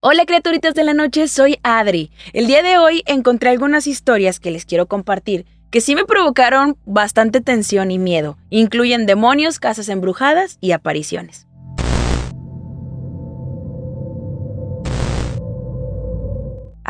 Hola criaturitas de la noche, soy Adri. El día de hoy encontré algunas historias que les quiero compartir que sí me provocaron bastante tensión y miedo. Incluyen demonios, casas embrujadas y apariciones.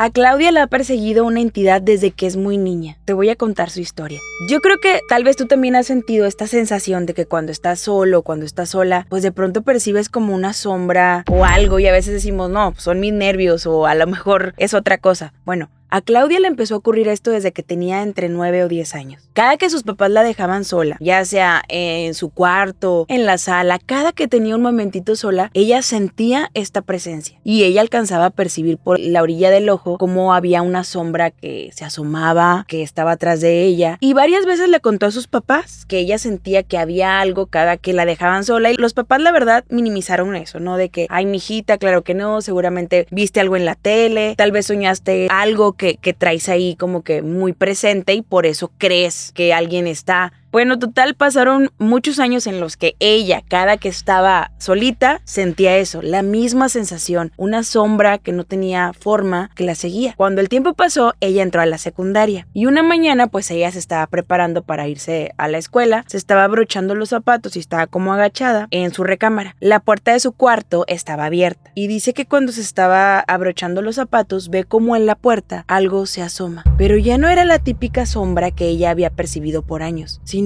A Claudia la ha perseguido una entidad desde que es muy niña. Te voy a contar su historia. Yo creo que tal vez tú también has sentido esta sensación de que cuando estás solo, cuando estás sola, pues de pronto percibes como una sombra o algo y a veces decimos, no, son mis nervios o a lo mejor es otra cosa. Bueno, a Claudia le empezó a ocurrir esto desde que tenía entre 9 o 10 años. Cada que sus papás la dejaban sola, ya sea en su cuarto, en la sala, cada que tenía un momentito sola, ella sentía esta presencia y ella alcanzaba a percibir por la orilla del ojo como había una sombra que se asomaba, que estaba atrás de ella, y varias veces le contó a sus papás que ella sentía que había algo cada que la dejaban sola, y los papás la verdad minimizaron eso, ¿no? De que, ay mijita, claro que no, seguramente viste algo en la tele, tal vez soñaste algo que traes ahí como que muy presente y por eso crees que alguien está. Bueno, total, pasaron muchos años en los que ella, cada que estaba solita, sentía eso, la misma sensación, una sombra que no tenía forma que la seguía. Cuando el tiempo pasó, ella entró a la secundaria y una mañana pues ella se estaba preparando para irse a la escuela, se estaba abrochando los zapatos y estaba como agachada en su recámara. La puerta de su cuarto estaba abierta y dice que cuando se estaba abrochando los zapatos ve como en la puerta algo se asoma, pero ya no era la típica sombra que ella había percibido por años, sino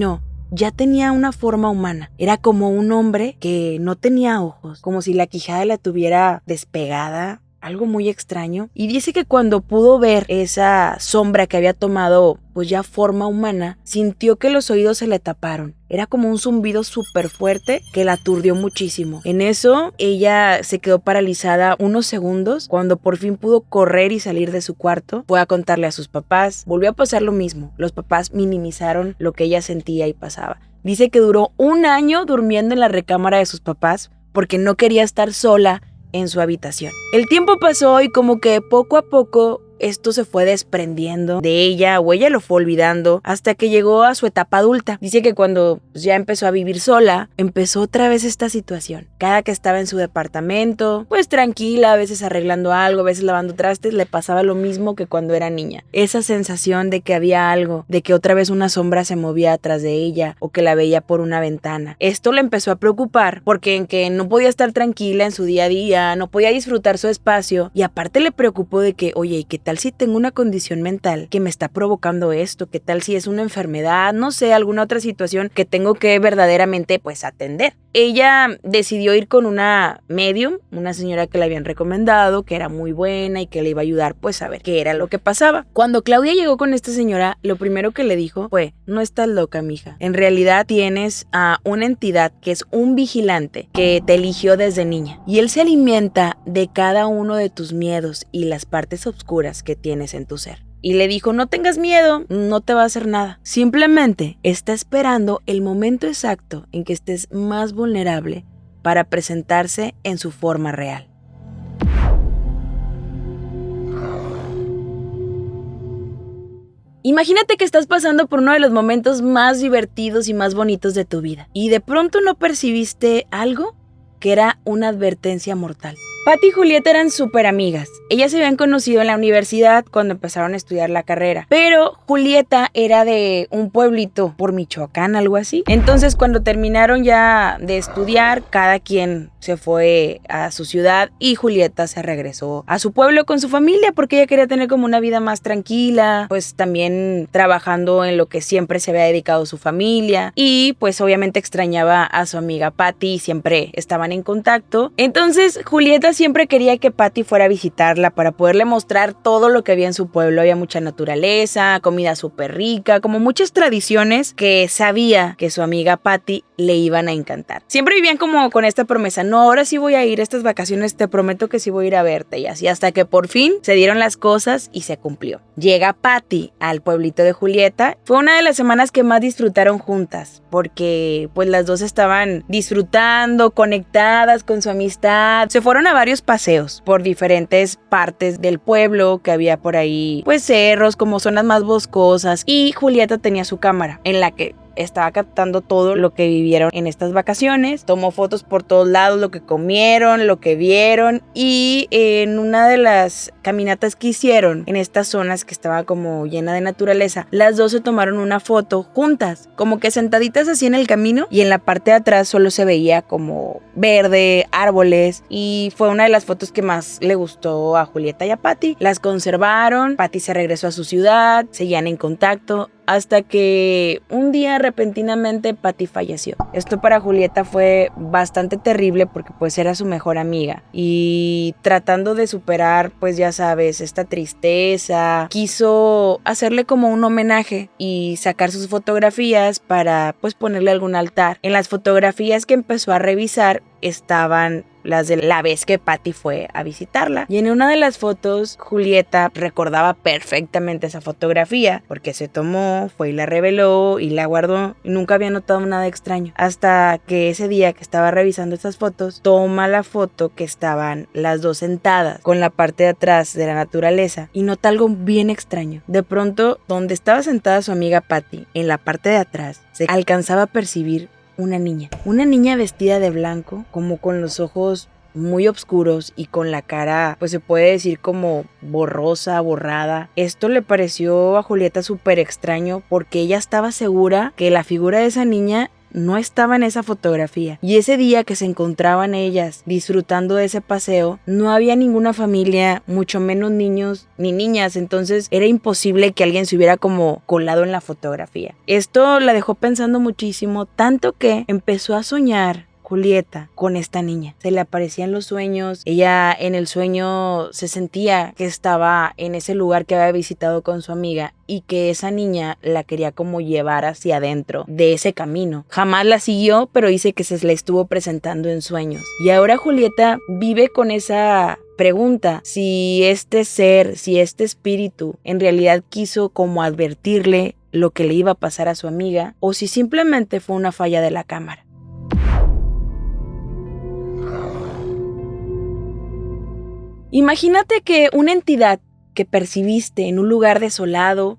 ya tenía una forma humana. Era como un hombre que no tenía ojos, como si la quijada la tuviera despegada, algo muy extraño. Y dice que cuando pudo ver esa sombra que había tomado pues ya forma humana, sintió que los oídos se le taparon. Era como un zumbido súper fuerte que la aturdió muchísimo. En eso, ella se quedó paralizada unos segundos. Cuando por fin pudo correr y salir de su cuarto, fue a contarle a sus papás. Volvió a pasar lo mismo. Los papás minimizaron lo que ella sentía y pasaba. Dice que duró 1 año durmiendo en la recámara de sus papás porque no quería estar sola en su habitación. El tiempo pasó y como que poco a poco esto se fue desprendiendo de ella o ella lo fue olvidando hasta que llegó a su etapa adulta. Dice que cuando ya empezó a vivir sola, empezó otra vez esta situación. Cada que estaba en su departamento, pues tranquila, a veces arreglando algo, a veces lavando trastes, le pasaba lo mismo que cuando era niña. Esa sensación de que había algo, de que otra vez una sombra se movía atrás de ella o que la veía por una ventana. Esto le empezó a preocupar porque en que no podía estar tranquila en su día a día, no podía disfrutar su espacio y aparte le preocupó de que, oye, ¿y qué tal si tengo una condición mental que me está provocando esto? ¿Qué tal si es una enfermedad? No sé, alguna otra situación que tengo que verdaderamente pues atender. Ella decidió ir con una medium, una señora que le habían recomendado, que era muy buena y que le iba a ayudar pues a ver qué era lo que pasaba. Cuando Claudia llegó con esta señora, lo primero que le dijo fue, no estás loca, mija. En realidad tienes a una entidad que es un vigilante que te eligió desde niña y él se alimenta de cada uno de tus miedos y las partes oscuras que tienes en tu ser. Y le dijo, no tengas miedo, no te va a hacer nada. Simplemente está esperando el momento exacto en que estés más vulnerable para presentarse en su forma real. Imagínate que estás pasando por uno de los momentos más divertidos y más bonitos de tu vida y de pronto no percibiste algo que era una advertencia mortal. Patty y Julieta eran súper amigas. Ellas se habían conocido en la universidad cuando empezaron a estudiar la carrera. Pero Julieta era de un pueblito por Michoacán, algo así. Entonces cuando terminaron ya de estudiar, cada quien se fue a su ciudad y Julieta se regresó a su pueblo con su familia porque ella quería tener como una vida más tranquila, pues también trabajando en lo que siempre se había dedicado su familia y pues obviamente extrañaba a su amiga Patty y siempre estaban en contacto. Entonces Julieta siempre quería que Patty fuera a visitarla para poderle mostrar todo lo que había en su pueblo. Había mucha naturaleza, comida súper rica, como muchas tradiciones que sabía que su amiga Patty le iban a encantar. Siempre vivían como con esta promesa, no, ahora sí voy a ir a estas vacaciones, te prometo que sí voy a ir a verte y así hasta que por fin se dieron las cosas y se cumplió. Llega Patty al pueblito de Julieta. Fue una de las semanas que más disfrutaron juntas porque pues las dos estaban disfrutando, conectadas con su amistad. Se fueron a varios paseos por diferentes partes del pueblo que había por ahí, pues cerros, como zonas más boscosas y Julieta tenía su cámara en la que estaba captando todo lo que vivieron en estas vacaciones. Tomó fotos por todos lados, lo que comieron, lo que vieron, y en una de las caminatas que hicieron en estas zonas que estaba como llena de naturaleza, las dos se tomaron una foto juntas, como que sentaditas así en el camino, y en la parte de atrás solo se veía como verde, árboles, y fue una de las fotos que más le gustó a Julieta y a Patty. Las conservaron, Patty se regresó a su ciudad, seguían en contacto, hasta que un día repentinamente Patty falleció. Esto para Julieta fue bastante terrible porque pues era su mejor amiga, y tratando de superar, pues ya sabes, esta tristeza, quiso hacerle como un homenaje y sacar sus fotografías para pues ponerle algún altar. En las fotografías que empezó a revisar estaban las de la vez que Patty fue a visitarla, y en una de las fotos Julieta recordaba perfectamente esa fotografía porque se tomó, fue y la reveló y la guardó, y nunca había notado nada extraño, hasta que ese día que estaba revisando estas fotos, toma la foto que estaban las dos sentadas con la parte de atrás de la naturaleza, y nota algo bien extraño. De pronto, donde estaba sentada su amiga Patty, en la parte de atrás se alcanzaba a percibir una niña vestida de blanco, como con los ojos muy oscuros y con la cara, pues se puede decir como borrosa, borrada. Esto le pareció a Julieta súper extraño porque ella estaba segura que la figura de esa niña no estaba en esa fotografía, y ese día que se encontraban ellas disfrutando de ese paseo no había ninguna familia, mucho menos niños ni niñas, entonces era imposible que alguien se hubiera como colado en la fotografía. Esto la dejó pensando muchísimo, tanto que empezó a soñar Julieta con esta niña. Se le aparecían los sueños, ella en el sueño se sentía que estaba en ese lugar que había visitado con su amiga y que esa niña la quería como llevar hacia adentro de ese camino. Jamás la siguió, pero dice que se le estuvo presentando en sueños. Y ahora Julieta vive con esa pregunta, si este ser, si este espíritu en realidad quiso como advertirle lo que le iba a pasar a su amiga, o si simplemente fue una falla de la cámara. Imagínate que una entidad que percibiste en un lugar desolado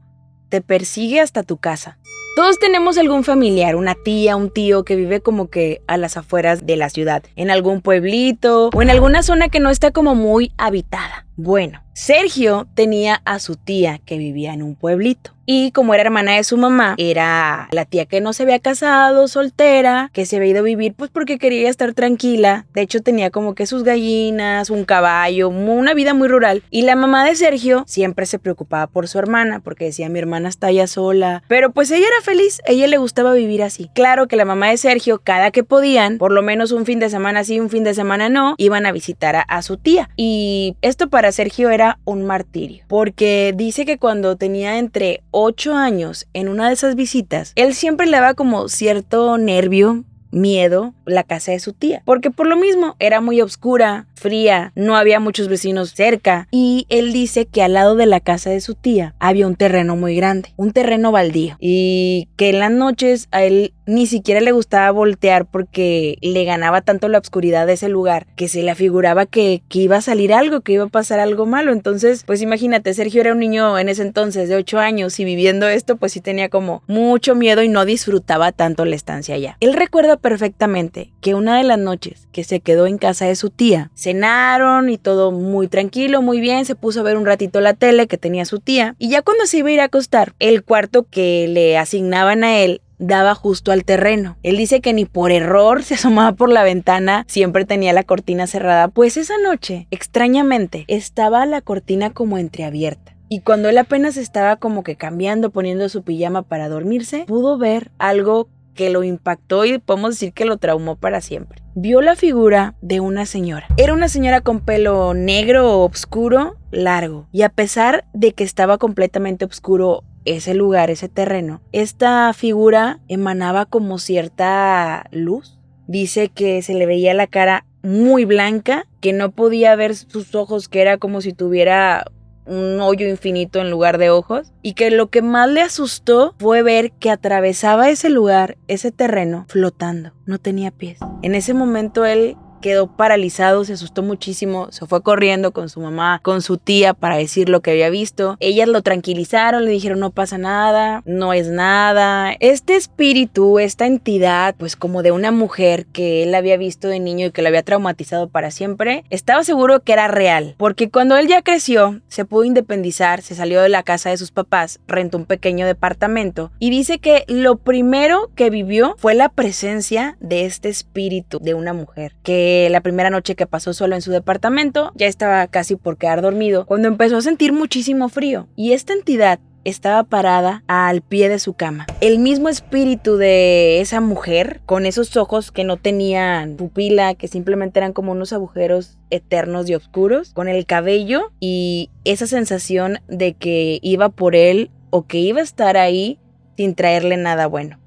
te persigue hasta tu casa. Todos tenemos algún familiar, una tía, un tío que vive como que a las afueras de la ciudad, en algún pueblito o en alguna zona que no está como muy habitada. Bueno, Sergio tenía a su tía que vivía en un pueblito. Y como era hermana de su mamá, era la tía que no se había casado, soltera, que se había ido a vivir pues porque quería estar tranquila. De hecho tenía como que sus gallinas, un caballo, una vida muy rural. Y la mamá de Sergio siempre se preocupaba por su hermana porque decía, mi hermana está allá sola. Pero pues ella era feliz, a ella le gustaba vivir así. Claro que la mamá de Sergio, cada que podían, por lo menos un fin de semana sí, un fin de semana no, iban a visitar a su tía. Y esto para Sergio era un martirio, porque dice que cuando tenía entre 8 años en una de esas visitas, él siempre le daba como cierto nervio, miedo, la casa de su tía, porque por lo mismo era muy oscura, fría, no había muchos vecinos cerca, y él dice que al lado de la casa de su tía había un terreno muy grande, un terreno baldío, y que en las noches a él ni siquiera le gustaba voltear porque le ganaba tanto la oscuridad de ese lugar que se le afiguraba que iba a salir algo, que iba a pasar algo malo. Entonces, pues imagínate, Sergio era un niño en ese entonces de 8 años y viviendo esto, pues sí tenía como mucho miedo y no disfrutaba tanto la estancia allá. Él recuerda perfectamente que una de las noches que se quedó en casa de su tía, cenaron y todo muy tranquilo, muy bien, se puso a ver un ratito la tele que tenía su tía, y ya cuando se iba a ir a acostar, el cuarto que le asignaban a él daba justo al terreno. Él dice que ni por error se asomaba por la ventana, siempre tenía la cortina cerrada, pues esa noche, extrañamente, estaba la cortina como entreabierta. Y cuando él apenas estaba como que cambiando, poniendo su pijama para dormirse, pudo ver algo que lo impactó y podemos decir que lo traumó para siempre. Vio la figura de una señora. Era una señora con pelo negro, oscuro, largo. Y a pesar de que estaba completamente oscuro ese lugar, ese terreno, esta figura emanaba como cierta luz. Dice que se le veía la cara muy blanca, que no podía ver sus ojos, que era como si tuviera un hoyo infinito en lugar de ojos, y que lo que más le asustó fue ver que atravesaba ese lugar, ese terreno, flotando, no tenía pies. En ese momento él quedó paralizado, se asustó muchísimo, se fue corriendo con su mamá, con su tía para decir lo que había visto. Ellas lo tranquilizaron, le dijeron no pasa nada, no es nada. Este espíritu, esta entidad, pues como de una mujer que él había visto de niño y que lo había traumatizado para siempre, estaba seguro que era real, porque cuando él ya creció, se pudo independizar, se salió de la casa de sus papás, rentó un pequeño departamento y dice que lo primero que vivió fue la presencia de este espíritu de una mujer, que la primera noche que pasó solo en su departamento, ya estaba casi por quedar dormido, cuando empezó a sentir muchísimo frío y esta entidad estaba parada al pie de su cama. El mismo espíritu de esa mujer, con esos ojos que no tenían pupila, que simplemente eran como unos agujeros eternos y oscuros, con el cabello y esa sensación de que iba por él o que iba a estar ahí sin traerle nada bueno.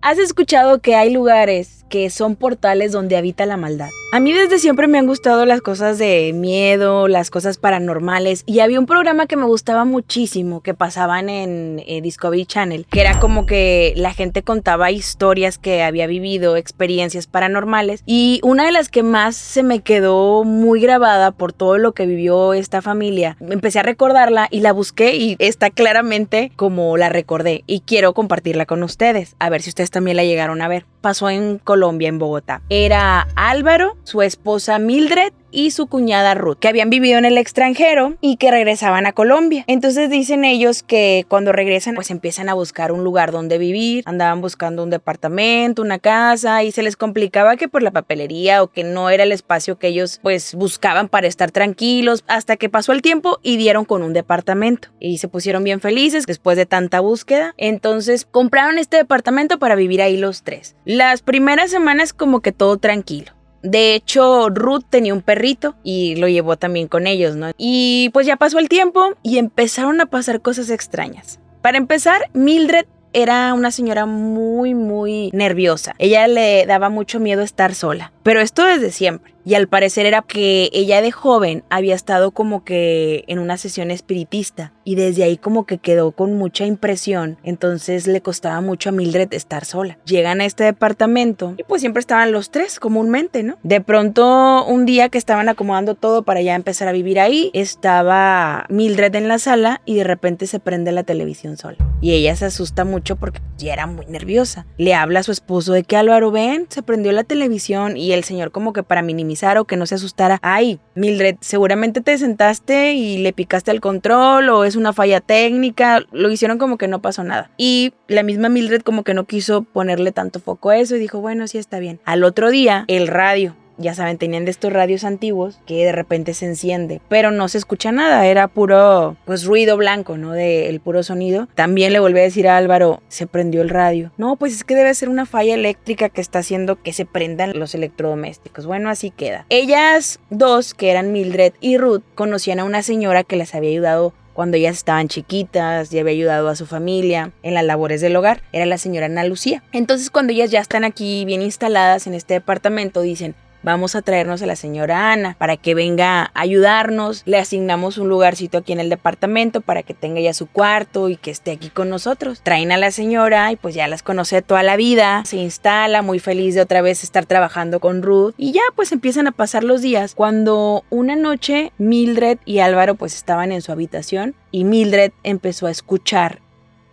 ¿Has escuchado que hay lugares que son portales donde habita la maldad? A mí desde siempre me han gustado las cosas de miedo, las cosas paranormales, y había un programa que me gustaba muchísimo que pasaban en Discovery Channel, que era como que la gente contaba historias que había vivido, experiencias paranormales, y una de las que más se me quedó muy grabada por todo lo que vivió esta familia, empecé a recordarla y la busqué y está claramente como la recordé y quiero compartirla con ustedes, a ver si ustedes también la llegaron a ver. Pasó en Colombia, en Bogotá. Era Álvaro, su esposa Mildred y su cuñada Ruth, que habían vivido en el extranjero y que regresaban a Colombia. Entonces dicen ellos que cuando regresan pues empiezan a buscar un lugar donde vivir, andaban buscando un departamento, una casa y se les complicaba que por la papelería o que no era el espacio que ellos pues buscaban para estar tranquilos, hasta que pasó el tiempo y dieron con un departamento y se pusieron bien felices después de tanta búsqueda. Entonces compraron este departamento para vivir ahí los tres. Las primeras semanas como que todo tranquilo. De hecho, Ruth tenía un perrito y lo llevó también con ellos, ¿no? Y pues ya pasó el tiempo y empezaron a pasar cosas extrañas. Para empezar, Mildred era una señora muy nerviosa. Ella le daba mucho miedo estar sola, pero esto desde siempre. Y al parecer era que ella de joven había estado como que en una sesión espiritista y desde ahí como que quedó con mucha impresión. Entonces le costaba mucho a Mildred estar sola. Llegan a este departamento y pues siempre estaban los tres comúnmente, ¿no? De pronto un día que estaban acomodando todo para ya empezar a vivir ahí, estaba Mildred en la sala y de repente se prende la televisión sola. Y ella se asusta mucho porque ya era muy nerviosa. Le habla a su esposo de que Álvaro, ven, se prendió la televisión y el señor como que para minimizar o que no se asustara. Ay, Mildred, seguramente te sentaste y le picaste al control o es una falla técnica. Lo hicieron como que no pasó nada. Y la misma Mildred como que no quiso ponerle tanto foco a eso y dijo, bueno, sí está bien. Al otro día, el radio. Ya saben, tenían de estos radios antiguos que de repente se enciende, pero no se escucha nada, era puro, pues ruido blanco, ¿no? El puro sonido. También le volví a decir a Álvaro, se prendió el radio. No, pues es que debe ser una falla eléctrica que está haciendo que se prendan los electrodomésticos. Bueno, así queda. Ellas dos, que eran Mildred y Ruth, conocían a una señora que les había ayudado cuando ellas estaban chiquitas y había ayudado a su familia en las labores del hogar. Era la señora Ana Lucía. Entonces, cuando ellas ya están aquí bien instaladas en este departamento, dicen, vamos a traernos a la señora Ana para que venga a ayudarnos. Le asignamos un lugarcito aquí en el departamento para que tenga ya su cuarto y que esté aquí con nosotros. Traen a la señora y pues ya las conoce toda la vida. Se instala muy feliz de otra vez estar trabajando con Ruth. Y ya pues empiezan a pasar los días. Cuando una noche Mildred y Álvaro pues estaban en su habitación y Mildred empezó a escuchar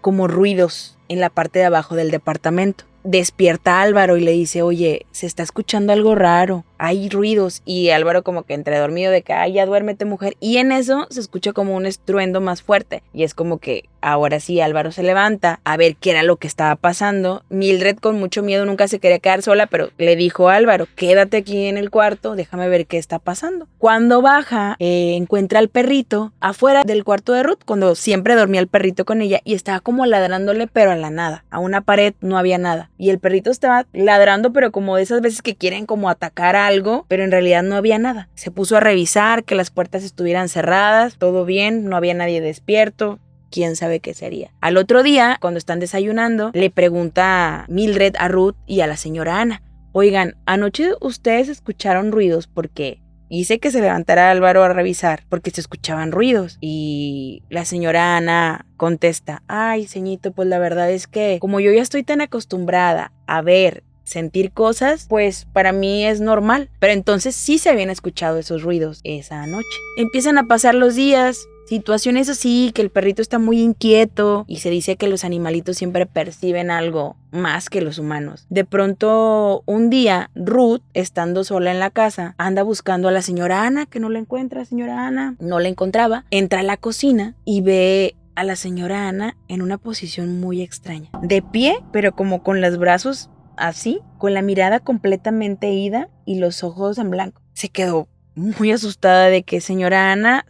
como ruidos en la parte de abajo del departamento. Despierta a Álvaro y le dice, oye, se está escuchando algo raro, hay ruidos. Y Álvaro como que entre dormido de que, ay, ya duérmete, mujer. Y en eso se escucha como un estruendo más fuerte. Y es como que ahora sí Álvaro se levanta a ver qué era lo que estaba pasando. Mildred con mucho miedo nunca se quería quedar sola, pero le dijo a Álvaro, quédate aquí en el cuarto, déjame ver qué está pasando. Cuando baja, encuentra al perrito afuera del cuarto de Ruth, cuando siempre dormía el perrito con ella, y estaba como ladrándole, pero a la nada. A una pared no había nada. Y el perrito estaba ladrando, pero como de esas veces que quieren como atacar algo, pero en realidad no había nada. Se puso a revisar que las puertas estuvieran cerradas, todo bien, no había nadie despierto. Quién sabe qué sería. Al otro día, cuando están desayunando, le pregunta Mildred a Ruth y a la señora Ana, oigan, anoche ustedes escucharon ruidos porque Hice que se levantara Álvaro a revisar porque se escuchaban ruidos y la señora Ana contesta, ay, ceñito, pues la verdad es que como yo ya estoy tan acostumbrada a sentir cosas, pues para mí es normal. Pero entonces sí se habían escuchado esos ruidos esa noche. Empiezan a pasar los días, situaciones así, que el perrito está muy inquieto y se dice que los animalitos siempre perciben algo más que los humanos. De pronto, un día, Ruth, estando sola en la casa, anda buscando a la señora Ana, que no la encuentra, señora Ana. No la encontraba. Entra a la cocina y ve a la señora Ana en una posición muy extraña. De pie, pero como con los brazos así, con la mirada completamente ida y los ojos en blanco. Se quedó muy asustada de que señora Ana,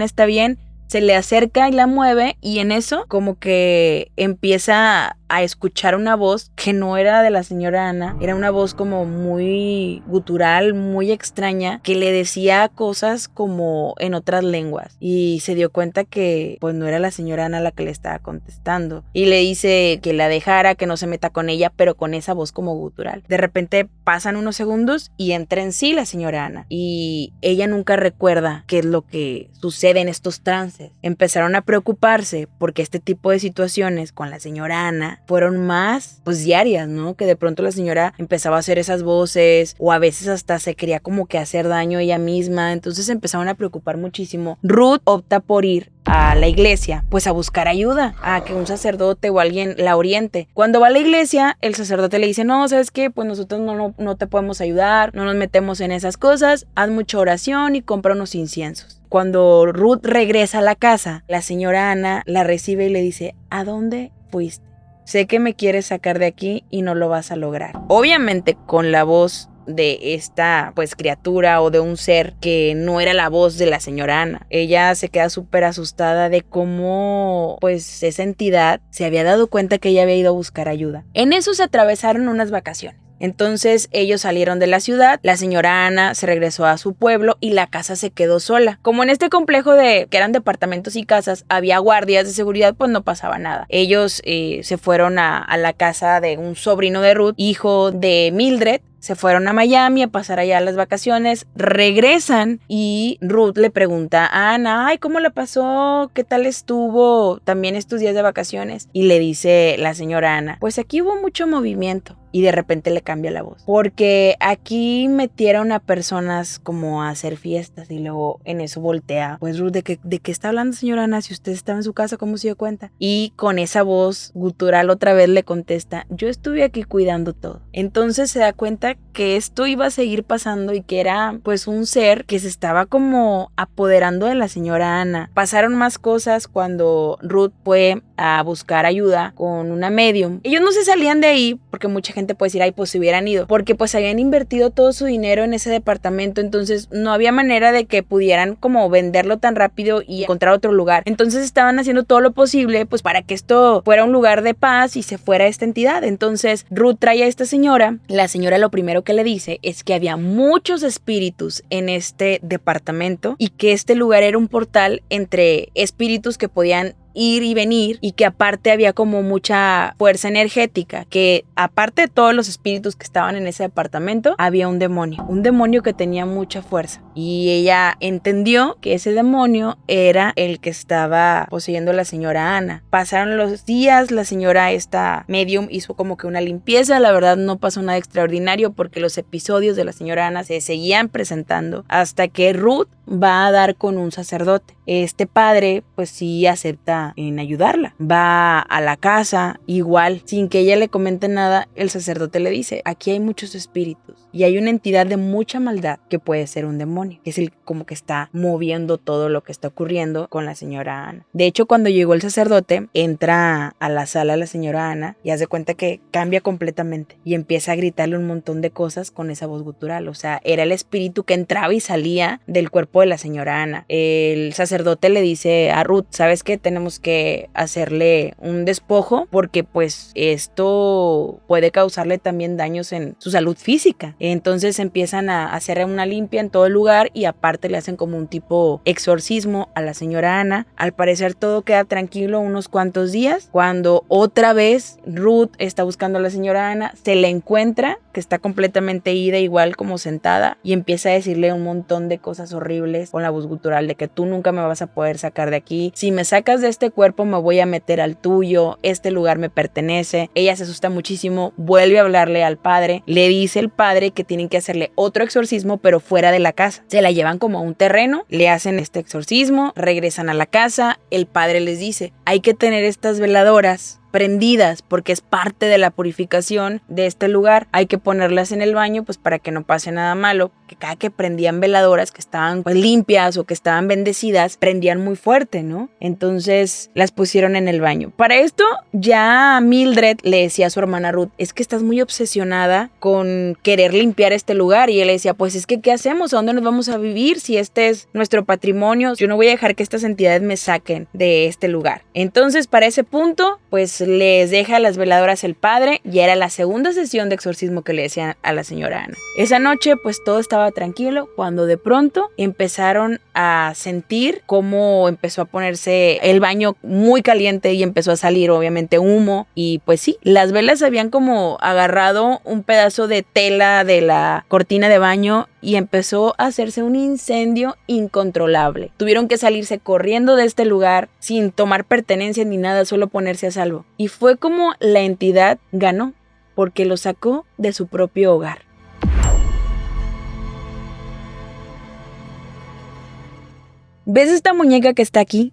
¿está bien? Se le acerca y la mueve y en eso como que empieza a escuchar una voz que no era de la señora Ana, era una voz como muy gutural, muy extraña, que le decía cosas como en otras lenguas y se dio cuenta que pues no era la señora Ana la que le estaba contestando y le dice que la dejara, que no se meta con ella, pero con esa voz como gutural. De repente pasan unos segundos y entra en sí la señora Ana y ella nunca recuerda qué es lo que sucede en estos trances. Empezaron a preocuparse porque este tipo de situaciones con la señora Ana fueron más pues diarias, ¿no? Que de pronto la señora empezaba a hacer esas voces o a veces hasta se quería como que hacer daño ella misma, entonces empezaron a preocupar muchísimo. Ruth opta por ir a la iglesia, pues a buscar ayuda, a que un sacerdote o alguien la oriente. Cuando va a la iglesia, el sacerdote le dice, no, ¿sabes qué? Pues nosotros no te podemos ayudar, no nos metemos en esas cosas, haz mucha oración y compra unos inciensos. Cuando Ruth regresa a la casa, la señora Ana la recibe y le dice, ¿a dónde fuiste? Sé que me quieres sacar de aquí y no lo vas a lograr. Obviamente con la voz de esta pues criatura o de un ser que no era la voz de la señora Ana. Ella se queda súper asustada de cómo pues esa entidad se había dado cuenta que ella había ido a buscar ayuda. En eso se atravesaron unas vacaciones. Entonces ellos salieron de la ciudad, la señora Ana se regresó a su pueblo y la casa se quedó sola. Como en este complejo que eran departamentos y casas, había guardias de seguridad, pues no pasaba nada. Ellos se fueron a la casa de un sobrino de Ruth, hijo de Mildred. Se fueron a Miami a pasar allá las vacaciones, regresan y Ruth le pregunta a Ana, ay, ¿cómo la pasó? ¿Qué tal estuvo también estos días de vacaciones? Y le dice la señora Ana, pues aquí hubo mucho movimiento. Y de repente le cambia la voz. Porque aquí metieron a personas como a hacer fiestas y luego en eso voltea. Pues Ruth, ¿de qué está hablando señora Ana? Si usted estaba en su casa, ¿cómo se dio cuenta? Y con esa voz gutural otra vez le contesta, yo estuve aquí cuidando todo. Entonces se da cuenta que esto iba a seguir pasando y que era pues un ser que se estaba como apoderando de la señora Ana. Pasaron más cosas cuando Ruth fue a buscar ayuda con una medium. Ellos no se salían de ahí porque mucha gente puede decir, ay, pues se hubieran ido, porque pues habían invertido todo su dinero en ese departamento, entonces no había manera de que pudieran como venderlo tan rápido y encontrar otro lugar. Entonces estaban haciendo todo lo posible pues para que esto fuera un lugar de paz y se fuera esta entidad. Entonces Ruth trae a esta señora, la señora lo primero que le dice es que había muchos espíritus en este departamento y que este lugar era un portal entre espíritus que podían ir y venir y que aparte había como mucha fuerza energética, que aparte de todos los espíritus que estaban en ese departamento, había un demonio que tenía mucha fuerza y ella entendió que ese demonio era el que estaba poseyendo a la señora Ana. Pasaron los días, la señora esta medium hizo como que una limpieza, la verdad no pasó nada extraordinario porque los episodios de la señora Ana se seguían presentando hasta que Ruth va a dar con un sacerdote. Este padre pues sí acepta en ayudarla. Va a la casa, igual, sin que ella le comente nada, el sacerdote le dice, aquí hay muchos espíritus y hay una entidad de mucha maldad que puede ser un demonio, que es el como que está moviendo todo lo que está ocurriendo con la señora Ana. De hecho, cuando llegó el sacerdote, entra a la sala la señora Ana y hace cuenta que cambia completamente y empieza a gritarle un montón de cosas con esa voz gutural. O sea, era el espíritu que entraba y salía del cuerpo de la señora Ana. El sacerdote le dice a Ruth, ¿sabes qué? Tenemos que hacerle un despojo porque pues esto puede causarle también daños en su salud física. Entonces empiezan a hacer una limpia en todo el lugar y aparte le hacen como un tipo exorcismo a la señora Ana. Al parecer todo queda tranquilo unos cuantos días cuando otra vez Ruth está buscando a la señora Ana, se la encuentra que está completamente ida, igual como sentada, y empieza a decirle un montón de cosas horribles con la voz gutural de que tú nunca me vas a poder sacar de aquí, si me sacas de este cuerpo me voy a meter al tuyo, este lugar me pertenece. Ella se asusta muchísimo, vuelve a hablarle al padre, le dice el padre que tienen que hacerle otro exorcismo pero fuera de la casa. Se la llevan como a un terreno, le hacen este exorcismo, regresan a la casa, el padre les dice, hay que tener estas veladoras prendidas porque es parte de la purificación de este lugar, hay que ponerlas en el baño pues para que no pase nada malo, que cada que prendían veladoras que estaban pues limpias o que estaban bendecidas, prendían muy fuerte, ¿no? Entonces las pusieron en el baño. Para esto ya Mildred le decía a su hermana Ruth, es que estás muy obsesionada con querer limpiar este lugar, y él le decía, pues es que ¿qué hacemos? ¿A dónde nos vamos a vivir si este es nuestro patrimonio? Yo no voy a dejar que estas entidades me saquen de este lugar. Entonces para ese punto pues les deja las veladoras el padre, y era la segunda sesión de exorcismo que le decían a la señora Ana. Esa noche pues todo estaba tranquilo cuando de pronto empezaron a sentir cómo empezó a ponerse el baño muy caliente y empezó a salir obviamente humo, y pues sí, las velas habían como agarrado un pedazo de tela de la cortina de baño y empezó a hacerse un incendio incontrolable. Tuvieron que salirse corriendo de este lugar sin tomar pertenencias ni nada, solo ponerse a salvo. Y fue como la entidad ganó, porque lo sacó de su propio hogar. ¿Ves esta muñeca que está aquí?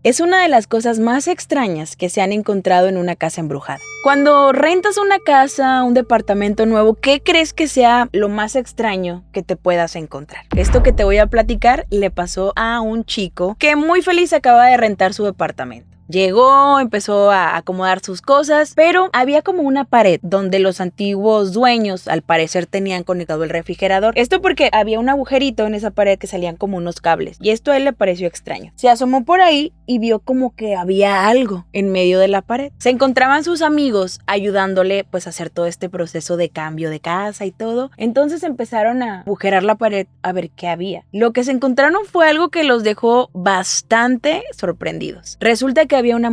Es una de las cosas más extrañas que se han encontrado en una casa embrujada. Cuando rentas una casa, un departamento nuevo, ¿qué crees que sea lo más extraño que te puedas encontrar? Esto que te voy a platicar le pasó a un chico que muy feliz acaba de rentar su departamento. Llegó, empezó a acomodar sus cosas, pero había como una pared donde los antiguos dueños al parecer tenían conectado el refrigerador. Esto porque había un agujerito en esa pared que salían como unos cables, y esto a él le pareció extraño. Se asomó por ahí y vio como que había algo en medio de la pared. Se encontraban sus amigos ayudándole pues a hacer todo este proceso de cambio de casa y todo. Entonces empezaron a agujerar la pared a ver qué había. Lo que se encontraron fue algo que los dejó bastante sorprendidos. Resulta que había una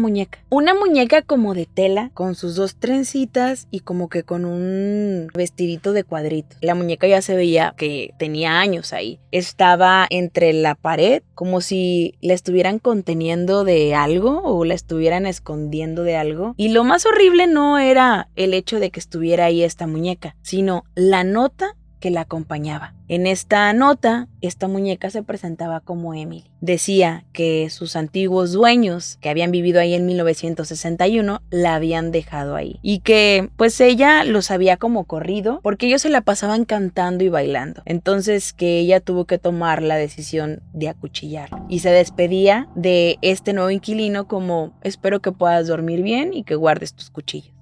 muñeca como de tela, con sus dos trencitas y como que con un vestidito de cuadritos. La muñeca ya se veía que tenía años ahí. Estaba entre la pared, como si la estuvieran conteniendo de algo o la estuvieran escondiendo de algo. Y lo más horrible no era el hecho de que estuviera ahí esta muñeca, sino la nota que la acompañaba. En esta nota, esta muñeca se presentaba como Emily. Decía que sus antiguos dueños, que habían vivido ahí en 1961, la habían dejado ahí. Y que pues ella los había como corrido porque ellos se la pasaban cantando y bailando. Entonces que ella tuvo que tomar la decisión de acuchillarlo. Y se despedía de este nuevo inquilino como: espero que puedas dormir bien y que guardes tus cuchillos.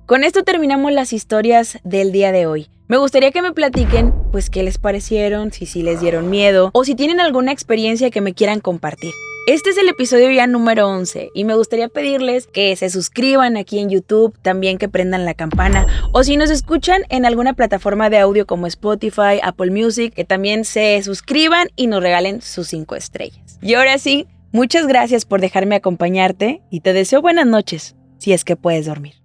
Con esto terminamos las historias del día de hoy. Me gustaría que me platiquen, pues, qué les parecieron, si les dieron miedo, o si tienen alguna experiencia que me quieran compartir. Este es el episodio ya número 11 y me gustaría pedirles que se suscriban aquí en YouTube, también que prendan la campana, o si nos escuchan en alguna plataforma de audio como Spotify, Apple Music, que también se suscriban y nos regalen sus 5 estrellas. Y ahora sí, muchas gracias por dejarme acompañarte y te deseo buenas noches, si es que puedes dormir.